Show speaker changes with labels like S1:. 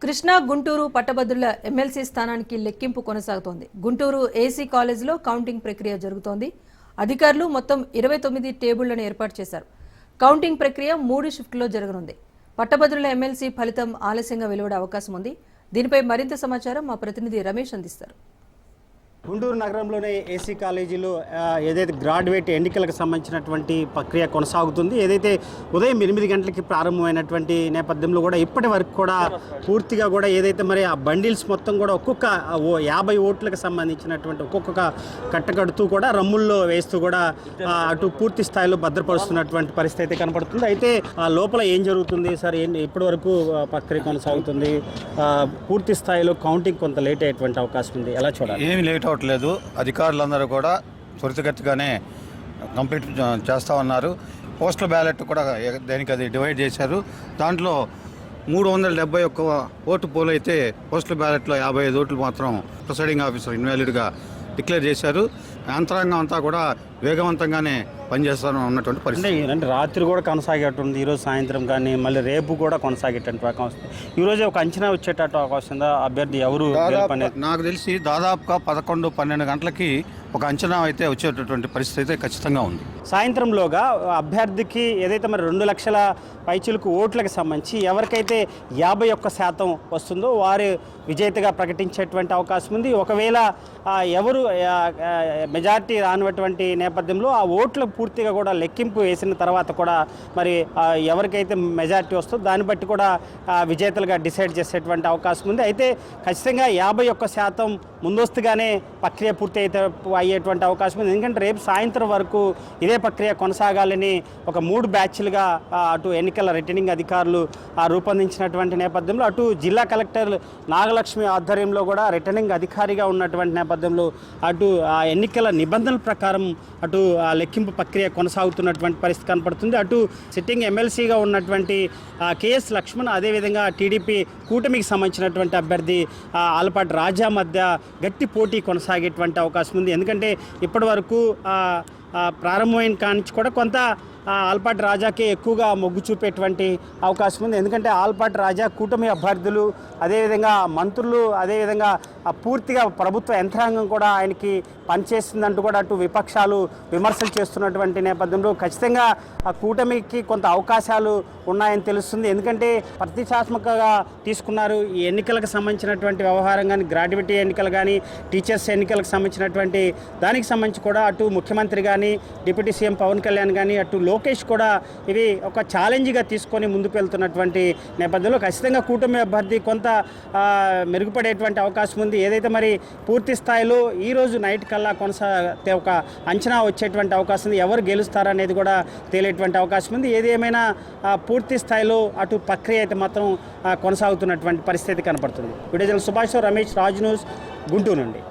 S1: కృష్ణా గుంటూరు పట్టభద్రుల ఎమ్మెల్సీ స్థానానికి లెక్కింపు కొనసాగుతోంది. గుంటూరు ఏసీ కాలేజీలో కౌంటింగ్ ప్రక్రియ జరుగుతోంది. అధికారులు మొత్తం 29 టేబుళ్లను ఏర్పాటు చేశారు. కౌంటింగ్ ప్రక్రియ 3 షిఫ్టుల్లో జరగనుంది. పట్టభద్రుల ఎమ్మెల్సీ ఫలితం ఆలస్యంగా వెలువడే అవకాశం ఉంది. దీనిపై మరింత సమాచారం మా ప్రతినిధి రమేష్ అందిస్తారు.
S2: గుంటూరు నగరంలోనే ఏసీ కాలేజీలో ఏదైతే గ్రాడ్యుయేట్ ఎన్నికలకు సంబంధించినటువంటి ప్రక్రియ కొనసాగుతుంది. ఏదైతే ఉదయం 8 గంటలకి ప్రారంభమైనటువంటి నేపథ్యంలో కూడా ఇప్పటి వరకు కూడా పూర్తిగా కూడా ఏదైతే మరి ఆ బండిల్స్ మొత్తం కూడా ఒక్కొక్క 50 ఓట్లకు సంబంధించినటువంటి ఒక్కొక్క కట్టకడుతూ కూడా రమ్ముల్లో వేస్తూ కూడా అటు పూర్తి స్థాయిలో భద్రపరుస్తున్నటువంటి పరిస్థితి కనపడుతుంది. అయితే ఆ లోపల ఏం జరుగుతుంది సార్, ఇప్పటి వరకు ప్రక్రియ కొనసాగుతుంది, పూర్తి స్థాయిలో కౌంటింగ్ కొంత లేట్ అయ్యేటువంటి అవకాశం ఉంది, ఎలా చూడాలి?
S3: ఏమి లేట్ అవ్వట్లేదు. అధికారులందరూ కూడా త్వరితగతిగానే కంప్లీట్ చేస్తూ ఉన్నారు. పోస్టల్ బ్యాలెట్ కూడా దేనికి అది డివైడ్ చేశారు. దాంట్లో 371 ఓటు పోల్ అయితే పోస్టల్ బ్యాలెట్లో 55 ఓట్లు మాత్రం ప్రిసైడింగ్ ఆఫీసర్ ఇన్వాలిడ్గా డిక్లేర్ చేశారు. యంత్రాంగం అంతా కూడా వేగవంతంగానే పనిచేస్తాను ఉన్నటువంటి పరిస్థితి.
S2: అంటే రాత్రి కూడా కొనసాగేటుంది, ఈరోజు సాయంత్రం కానీ మళ్ళీ రేపు కూడా కొనసాగేటువంటి అవకాశం ఉంది. ఈరోజు ఒక అంచనా వచ్చేటట్టు అవకాశం ఉందా? అభ్యర్థి ఎవరు?
S3: నాకు తెలిసి దాదాపుగా 11-12 గంటలకి ఒక అంచనా అయితే వచ్చేటటువంటి పరిస్థితి అయితే ఖచ్చితంగా ఉంది.
S2: సాయంత్రంలోగా అభ్యర్థికి ఏదైతే మరి 2 లక్షల పైచిలకు ఓట్లకు సంబంధించి ఎవరికైతే 51% వస్తుందో వారు విజేతగా ప్రకటించేటువంటి అవకాశం ఉంది. ఒకవేళ ఎవరు మెజార్టీ రానిటువంటి నేపథ్యంలో ఆ ఓట్ల పూర్తిగా కూడా లెక్కింపు వేసిన తర్వాత కూడా మరి ఎవరికైతే మెజార్టీ వస్తుందో దాన్ని బట్టి కూడా విజేతలుగా డిసైడ్ చేసేటువంటి అవకాశం ఉంది. అయితే ఖచ్చితంగా 51% ముందస్తుగానే ప్రక్రియ పూర్తి అయ్యేటువంటి అవకాశం ఉంది. ఎందుకంటే రేపు సాయంత్రం వరకు ఇదే ప్రక్రియ కొనసాగాలని ఒక 3 బ్యాచ్లుగా అటు ఎన్నికల రిటర్నింగ్ అధికారులు రూపొందించినటువంటి నేపథ్యంలో అటు జిల్లా కలెక్టర్ నాగలక్ష్మి ఆధ్వర్యంలో కూడా రిటర్నింగ్ అధికారిగా ఉన్నటువంటి నేపథ్యంలో అటు ఎన్నికల నిబంధనల ప్రకారం అటు లెక్కింపు ప్రక్రియ కొనసాగుతున్నటువంటి పరిస్థితి కనపడుతుంది. అటు సిట్టింగ్ ఎమ్మెల్సీగా ఉన్నటువంటి కేఎస్ లక్ష్మణ్, అదేవిధంగా టీడీపీ కూటమికి సంబంధించినటువంటి అభ్యర్థి ఆలపాటి రాజా మధ్య గట్టి పోటీ కొనసాగేటువంటి అవకాశం ఉంది. ఎందుకంటే ఇప్పటి వరకు ప్రారంభమైన కానించి కూడా కొంత ఆలపాటి రాజాకే ఎక్కువగా మొగ్గు చూపేటువంటి అవకాశం ఉంది. ఎందుకంటే ఆలపాటి రాజా కూటమి అభ్యర్థులు, అదేవిధంగా మంత్రులు, అదేవిధంగా పూర్తిగా ప్రభుత్వ యంత్రాంగం కూడా ఆయనకి పనిచేస్తుందంటూ కూడా అటు విపక్షాలు విమర్శలు చేస్తున్నటువంటి నేపథ్యంలో ఖచ్చితంగా ఆ కూటమికి కొంత అవకాశాలు ఉన్నాయని తెలుస్తుంది. ఎందుకంటే ప్రతిష్టాత్మకంగా తీసుకున్నారు ఈ ఎన్నికలకు సంబంధించినటువంటి వ్యవహారం కానీ, గ్రాడ్యుయేటీ ఎన్నికలు కానీ, టీచర్స్ ఎన్నికలకు సంబంధించినటువంటి దానికి సంబంధించి కూడా అటు ముఖ్యమంత్రి కానీ, డిప్యూటీ సీఎం పవన్ కళ్యాణ్ కానీ, అటు లోకేష్ కూడా ఇవి ఒక ఛాలెంజ్గా తీసుకొని ముందుకు వెళ్తున్నటువంటి నేపథ్యంలో ఖచ్చితంగా కూటమి అభ్యర్థి కొంత మెరుగుపడేటువంటి అవకాశం ఉంది. ఏదైతే మరి పూర్తి స్థాయిలో ఈరోజు నైట్ కల్లా కొనసాగే ఒక అంచనా వచ్చేటువంటి అవకాశం ఉంది. ఎవరు గెలుస్తారనేది కూడా తేలేటువంటి అవకాశం ఉంది. ఏది ఏమైనా పూర్తి స్థాయిలో అటు ప్రక్రియ అయితే మాత్రం కొనసాగుతున్నటువంటి పరిస్థితి కనపడుతుంది. Video journalist Subhash, Ramesh, Raj news, Guntur నుండి.